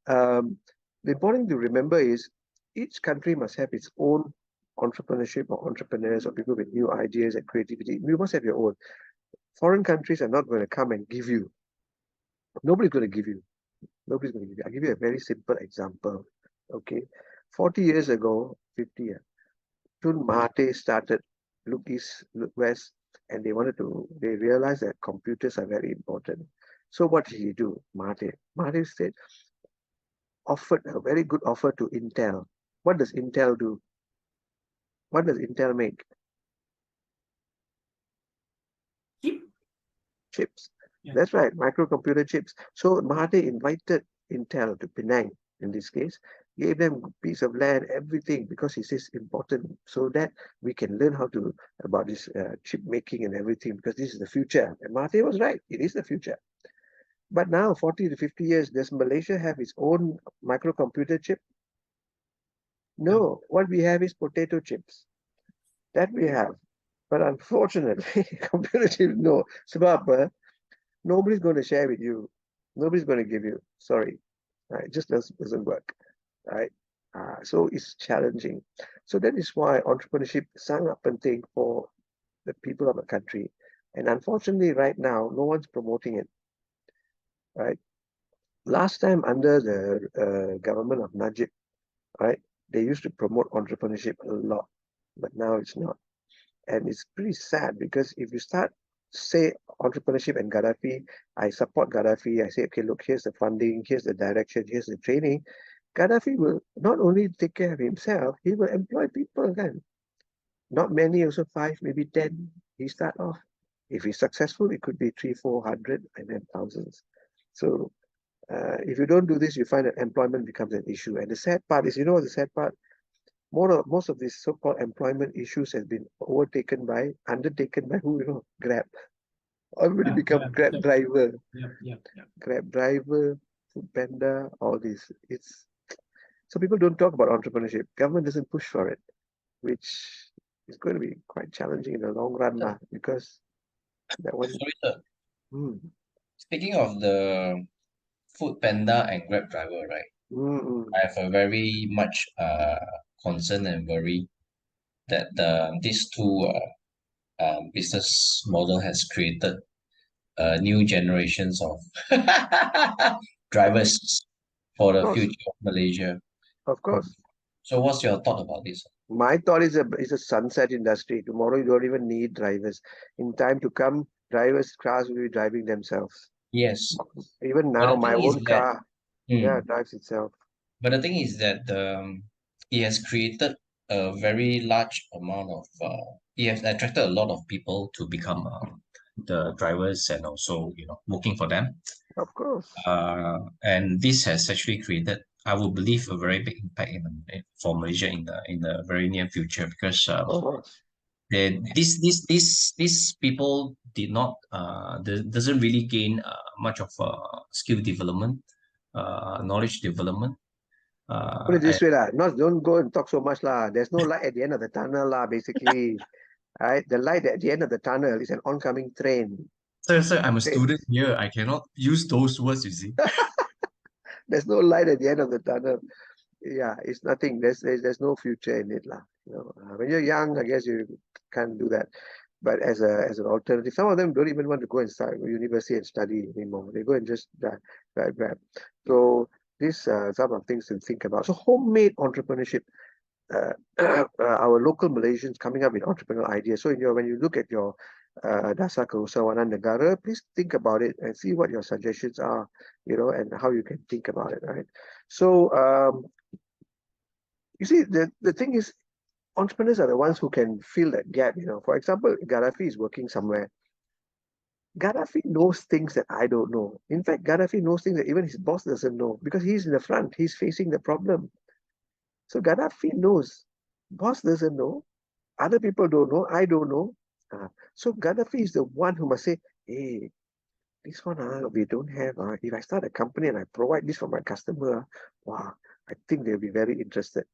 The important thing to remember is each country must have its own entrepreneurship or entrepreneurs or people with new ideas and creativity. You must have your own. Foreign countries are not going to come and give you. Nobody's going to give you. Nobody's going to give you. I'll give you a very simple example. Okay. 40 years ago, 50 years, Tun Mahathir started Look East, Look West, and they realized that computers are very important. So what did he do, Mahathir? Mahathir said, offered a very good offer to Intel. What does Intel do? What does Intel make? Chips. Yeah. That's right, microcomputer chips. So Mahathir invited Intel to Penang, in this case, gave them a piece of land, everything, because he says important, so that we can learn about this chip making and everything, because this is the future. And Mahathir was right, it is the future. But now, 40 to 50 years, does Malaysia have its own microcomputer chip? No, what we have is potato chips. That we have. But unfortunately, computer chips, no. Sebab, nobody's going to share with you. Nobody's going to give you. Sorry. Right? It just doesn't work. Right? So it's challenging. So that is why entrepreneurship is sang up and thing for the people of a country. And unfortunately, right now, no one's promoting it. Right? Last time under the government of Najib, right, they used to promote entrepreneurship a lot, but now it's not. And it's pretty sad because if you start say entrepreneurship and Gaddafi, I support Gaddafi. I say, okay, look, here's the funding, here's the direction, here's the training. Gaddafi will not only take care of himself, he will employ people again. Not many, also 5, maybe 10. He start off. If he's successful, it could be 300, 400, and then thousands. So if you don't do this, you find that employment becomes an issue. And the sad part is, the sad part? Most of these so-called employment issues has been undertaken by who? Grab. Everybody become Grab driver, Grab driver, Food Panda, all this. So people don't talk about entrepreneurship. Government doesn't push for it, which is going to be quite challenging in the long run now, because that one.
Sorry, sir.
Hmm.
Speaking of the Food Panda and Grab driver, right? I have a very much concern and worry that these two business model has created new generations of drivers for
Of
the
course,
future of Malaysia.
of course.
So what's your thought about this?
My thought is a sunset industry. Tomorrow you don't even need drivers. In time to come, cars will be driving themselves.
Yes,
Even
but
now,
the
my
thing is
own
that
car, drives itself.
but the thing is that it has created a very large amount of it has attracted a lot of people to become the drivers and also working for them.
Of course.
And this has actually created, I would believe, a very big impact for Malaysia in the very near future, because
Oh,
these people did not doesn't really gain much of skill development, knowledge development.
put it
And
this way, lah. Don't go and talk so much, lah. There's no light at the end of the tunnel, lah, basically. Right? The light at the end of the tunnel is an oncoming train.
sir, I'm a
Okay.
student here. I cannot use those words, you see.
There's no light at the end of the tunnel. Yeah, it's nothing. There's no future in it, lah. When you're young, I guess you can't do that. But as an alternative, some of them don't even want to go and start university and study anymore. They go and just grab. So these are some of things to think about. So homemade entrepreneurship. Our local Malaysians coming up with entrepreneurial ideas. So when you look at your Dasar Keusahawanan Negara, please think about it and see what your suggestions are, and how you can think about it, right? So you see, the thing is, entrepreneurs are the ones who can fill that gap. For example, Gaddafi is working somewhere. Gaddafi knows things that I don't know. In fact, Gaddafi knows things that even his boss doesn't know, because he's in the front. He's facing the problem. So Gaddafi knows. Boss doesn't know. Other people don't know. I don't know. So Gaddafi is the one who must say, hey, this one we don't have. If I start a company and I provide this for my customer, wow, I think they'll be very interested.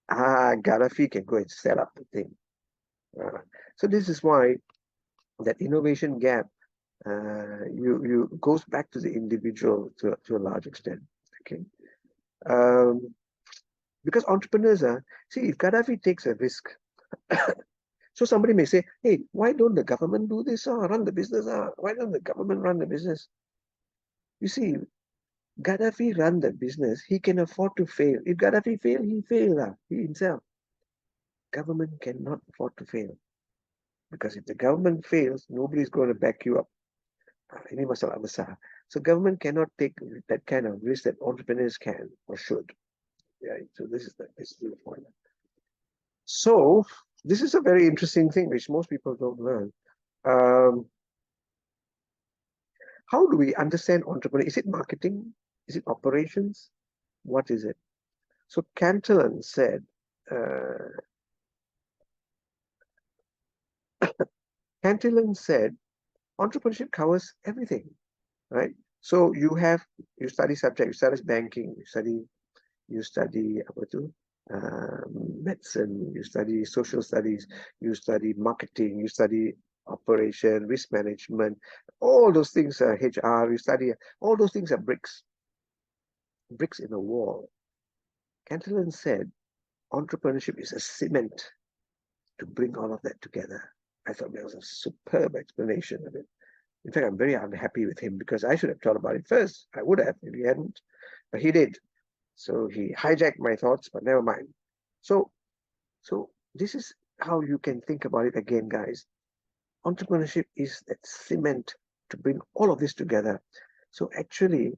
Gaddafi can go and set up the thing. So this is why that innovation gap you goes back to the individual to a large extent. Okay. Because entrepreneurs see, if Gaddafi takes a risk, so somebody may say, hey, why don't the government do this? Run the business. Why don't the government run the business? You see, Gaddafi run the business. He can afford to fail. If Gaddafi fail, he fail. He himself. Government cannot afford to fail. Because if the government fails, nobody's going to back you up. Ini masalah besar. So government cannot take that kind of risk that entrepreneurs can or should. Yeah. So this is the point. So this is a very interesting thing which most people don't learn. How do we understand entrepreneur? Is it marketing? Is it operations? What is it? So Cantillon said, entrepreneurship covers everything, right? So you study subject, you study banking, you study medicine, you study social studies, you study marketing, you study operation, risk management, all those things are HR, you study, all those things are bricks in a wall. Cantillon said, entrepreneurship is a cement to bring all of that together. I thought that was a superb explanation of it. In fact, I'm very unhappy with him, because I should have thought about it first. I would have if he hadn't, but he did. So he hijacked my thoughts, but never mind. So this is how you can think about it again, guys. Entrepreneurship is that cement to bring all of this together. So actually,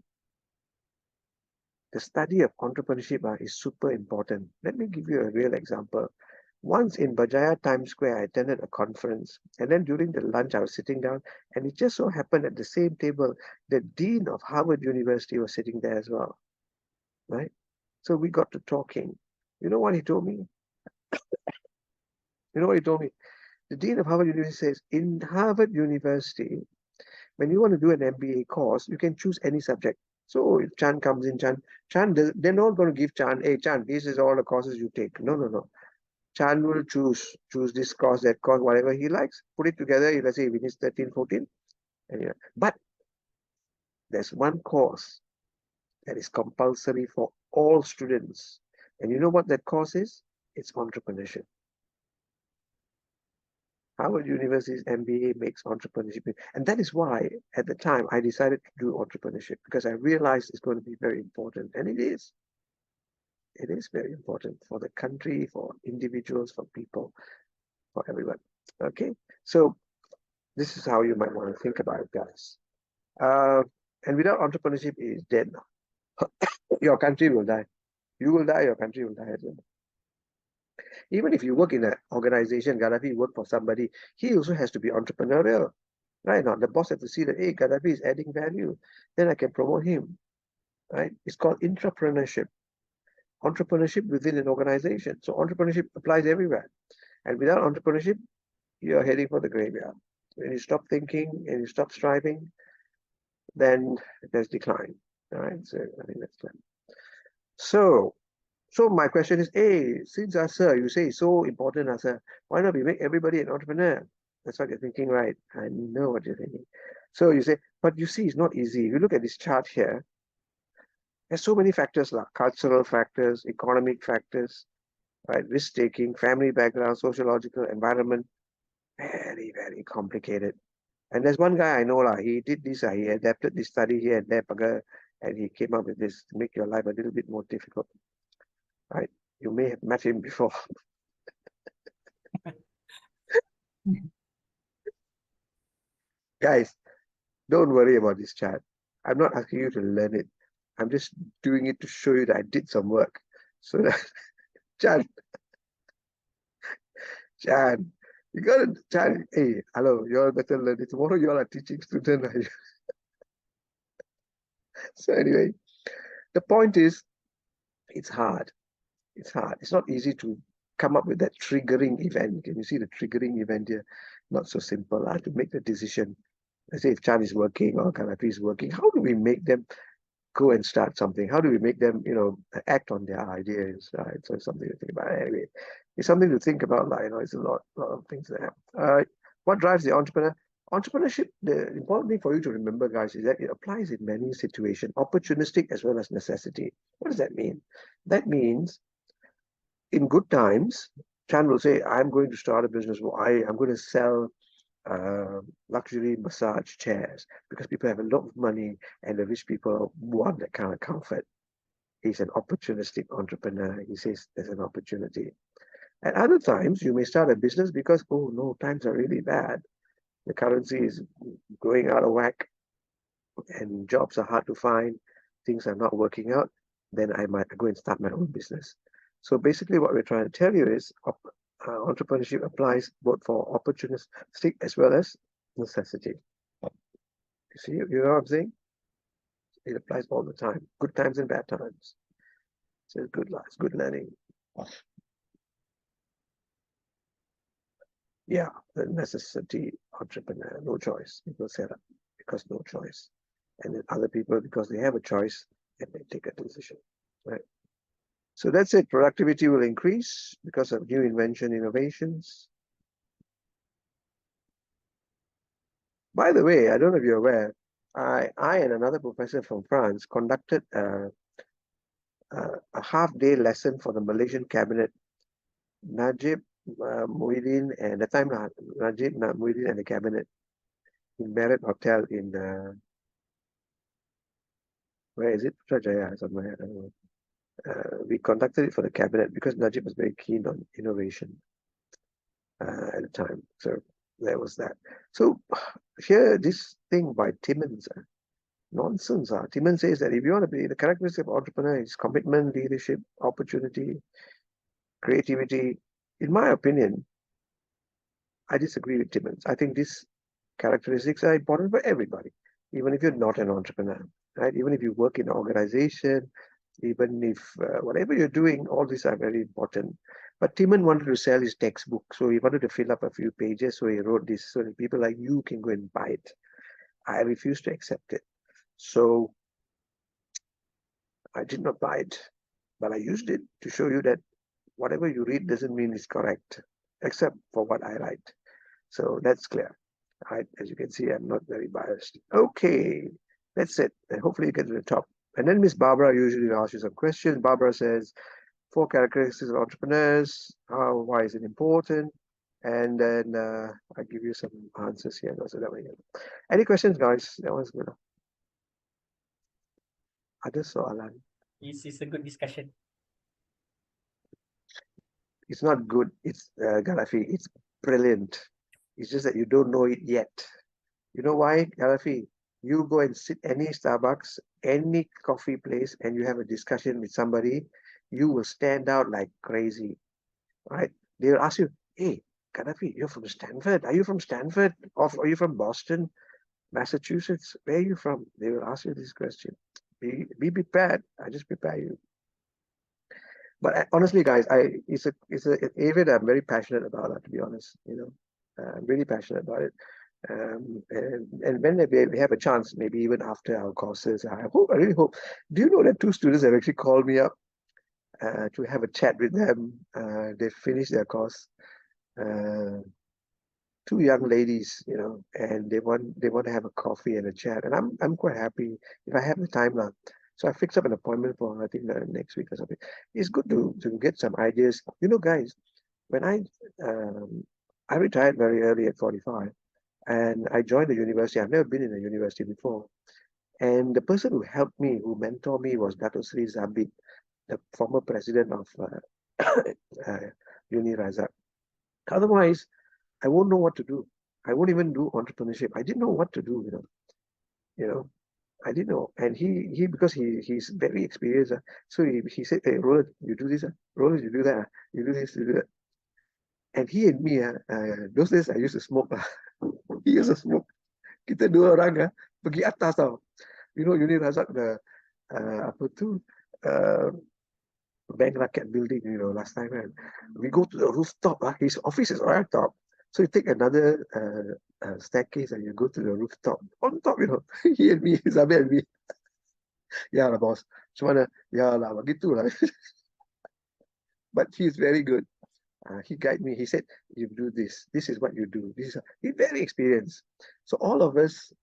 the study of entrepreneurship is super important. Let me give you a real example. Once in Bajaya Times Square, I attended a conference, and then during the lunch, I was sitting down, and it just so happened at the same table, the dean of Harvard University was sitting there as well, right? So we got to talking. You know what he told me? You know what he told me? The dean of Harvard University says, in Harvard University, when you want to do an MBA course, you can choose any subject. So if Chan comes in, Chan, they're not going to give Chan, hey, Chan, this is all the courses you take. No, no, no. Chan will choose this course, that course, whatever he likes, put it together. Let's say he needs 13, 14. And, yeah. But there's one course that is compulsory for all students. And you know what that course is? It's entrepreneurship. Harvard University's MBA makes entrepreneurship. And that is why, at the time, I decided to do entrepreneurship because I realized it's going to be very important. And it is. It is very important for the country, for individuals, for people, for everyone. Okay, so this is how you might want to think about it, guys. And without entrepreneurship, it is dead now. Your country will die. You will die, your country will die as well. Even if you work in an organization, Gaddafi work for somebody, he also has to be entrepreneurial. Right now, the boss has to see that, hey, Gaddafi is adding value. Then I can promote him. Right? It's called intrapreneurship. Entrepreneurship within an organization. So entrepreneurship applies everywhere. And without entrepreneurship, you're heading for the graveyard. When you stop thinking and you stop striving, then there's decline. All right. So I think that's clear. So my question is, hey, since sir, you say it's so important, sir, why not we make everybody an entrepreneur? That's what you're thinking, right? I know what you're thinking. So you say, but you see, it's not easy. If you look at this chart here, there's so many factors, like cultural factors, economic factors, right? Risk-taking, family background, sociological environment, very, very complicated. And there's one guy I know, he did this, he adapted this study here and there, and he came up with this to make your life a little bit more difficult. Right? You may have met him before. Guys, don't worry about this chart. I'm not asking you to learn it. I'm just doing it to show you that I did some work. So that, Chan, you got to, Chan, hey, hello, you all better learn it. Tomorrow you all are teaching students. So anyway, the point is, it's hard. It's hard. It's not easy to come up with that triggering event. Can you see the triggering event here? Not so simple. I have to make the decision. Let's say if Chan is working or Kanapi is working, how do we make them go and start something? How do we make them, act on their ideas? Right. So it's something to think about. Anyway, it's something to think about. It's a lot of things there. What drives the entrepreneur? Entrepreneurship, the important thing for you to remember, guys, is that it applies in many situations, opportunistic as well as necessity. What does that mean? That means in good times, Chan will say, I'm going to start a business. I'm going to sell luxury massage chairs because people have a lot of money and the rich people want that kind of comfort. He's an opportunistic entrepreneur. He says there's an opportunity. At other times, you may start a business because, oh no, times are really bad. The currency is going out of whack and jobs are hard to find. Things are not working out. Then I might go and start my own business. So basically what we're trying to tell you is entrepreneurship applies both for opportunistic as well as necessity. You see, you know what I'm saying? It applies all the time, good times and bad times. So it's good life, good learning. Yeah, the necessity entrepreneur, no choice. People set up because no choice. And then other people, because they have a choice, and they take a decision, right? So that's it. Productivity will increase because of new invention, innovations. By the way, I don't know if you're aware, I and another professor from France conducted a half-day lesson for the Malaysian cabinet. Najib, Muhyiddin, and at the time Najib, Muhyiddin, and the cabinet in Marriott Hotel in where is it? Putrajaya somewhere. I don't know. We conducted it for the cabinet because Najib was very keen on innovation at the time. So there was that. So here, this thing by Timmons, nonsense. Timmons says that if you want to be the characteristic of entrepreneur is commitment, leadership, opportunity, creativity. In my opinion, I disagree with Timmons. I think these characteristics are important for everybody, even if you're not an entrepreneur, right? Even if you work in an organization, even if whatever you're doing, all these are very important. But Timon wanted to sell his textbook, so he wanted to fill up a few pages, so he wrote this so that people like you can go and buy it. I refused to accept it. So I did not buy it, but I used it to show you that whatever you read doesn't mean it's correct, except for what I write. So that's clear. Right? As you can see, I'm not very biased. Okay, that's it. And hopefully you get to the top. And then Miss Barbara usually asks you some questions. Barbara says, 4 characteristics of entrepreneurs. Why is it important? And then I give you some answers here. So that way, any questions, guys? That was good. Ada soalan.
It's a good discussion.
It's not good. It's Galafi. It's brilliant. It's just that you don't know it yet. You know why, Galafi? You go and sit any Starbucks, any coffee place, and you have a discussion with somebody, you will stand out like crazy, right? They will ask you, hey, Galafi, you're from Stanford. Are you from Stanford? Or are you from Boston, Massachusetts? Where are you from? They will ask you this question. Be prepared. I just prepare you. But honestly, guys, it's an area that I'm very passionate about, to be honest. I'm really passionate about it. And when we have a chance, maybe even after our courses, I really hope. Do you know that 2 students have actually called me up to have a chat with them? They finished their course. 2 young ladies, and they want to have a coffee and a chat, and I'm quite happy if I have the time now. So I fixed up an appointment for I think next week or something. It's good to get some ideas. Guys, when I retired very early at 45, and I joined the university. I've never been in a university before, and the person who helped me, who mentored me, was Dato Sri Zabit, the former president of Uni Razak. Otherwise, I won't know what to do. I won't even do entrepreneurship. I didn't know what to do, I didn't know. And he because he's very experienced. So he said, hey, Roland, you do this. Roland, you do that. You do this, you do that. And he and me, those days I used to smoke. He used to smoke. Kita 2 orang pergi atas tau. Uni Razak, the apa tu, Bank Rakyat building, last time, man. We go to the rooftop. His office is right top. So you take another staircase and you go to the rooftop. On top, he and me, Isabel and me. Ya lah, boss. Macam mana? Ya lah, begitulah. But he's very good. He guided me. He said, you do this. This is what you do. He's very experienced. So all of us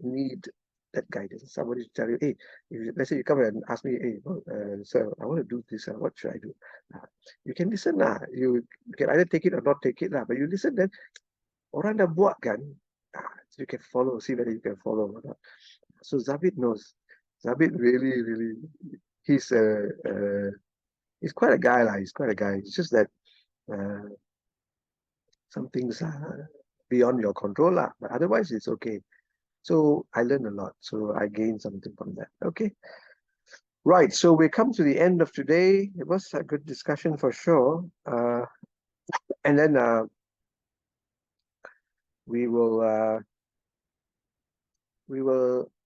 need that guidance. Somebody to tell you, hey, let's say you come and ask me, hey, sir, I want to do this. What should I do? You can listen. You can either take it or not take it. But you listen, then orang dah buat kan. So you can follow, see whether you can follow or not. So Zabit knows. Zabit really, really, he's quite a guy. He's quite a guy. It's just that some things are beyond your control. But otherwise, it's okay. So I learned a lot. So I gained something from that. Okay. Right. So we come to the end of today. It was a good discussion for sure. And then we will,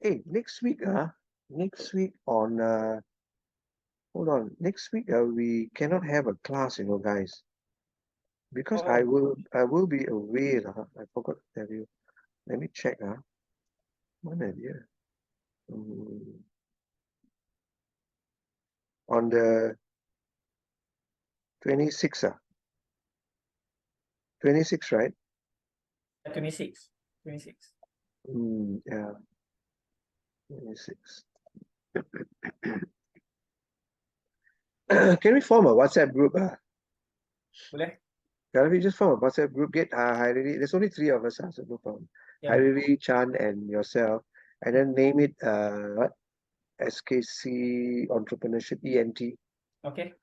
hey, next week on, hold on, next week we cannot have a class, guys, because I will be away. I forgot to tell you. Let me check. One idea. On the 26th. 26, right?
26.
Yeah. 26. Can we form a WhatsApp group?
Boleh?
Can we just form a WhatsApp group? Get Hairiri. There's only 3 of us, so no problem.
Yeah.
Hairiri, Chan, and yourself, and then name it what? SKC Entrepreneurship ENT.
Okay.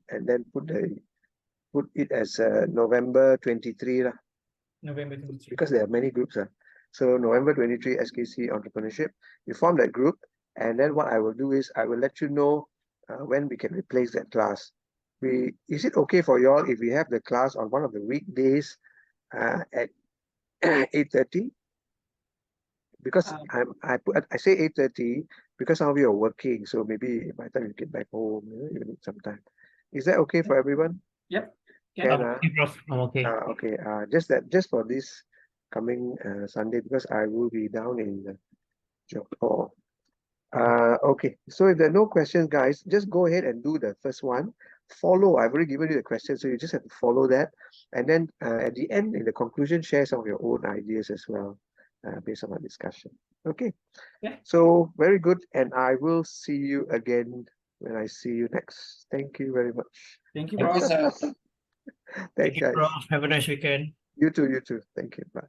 And then put it as November 23.
November 23.
because there are many groups. So November 23 SKC Entrepreneurship, you form that group, and then what I will do is I will let you know when we can replace that class. Is it okay for you all if we have the class on one of the weekdays at 8:30? Because I say 8:30 because some of you are working, so maybe by the time you get back home, you need some time. Is that okay for everyone?
Yep.
Can,
Okay, Prof. I'm okay.
okay. Just for this coming Sunday, because I will be down in Johor. Okay. So if there are no questions, guys, just go ahead and do the first one. Follow. I've already given you the question, so you just have to follow that, and then at the end, in the conclusion, share some of your own ideas as well, based on our discussion. Okay.
Yeah.
So very good, and I will see you again when I see you next. Thank you very much.
Thank you,
Thank you,
Prof.
sir.
Thanks,
Thank you,
guys.
Prof. Have a nice weekend.
You too. You too. Thank you. Bye.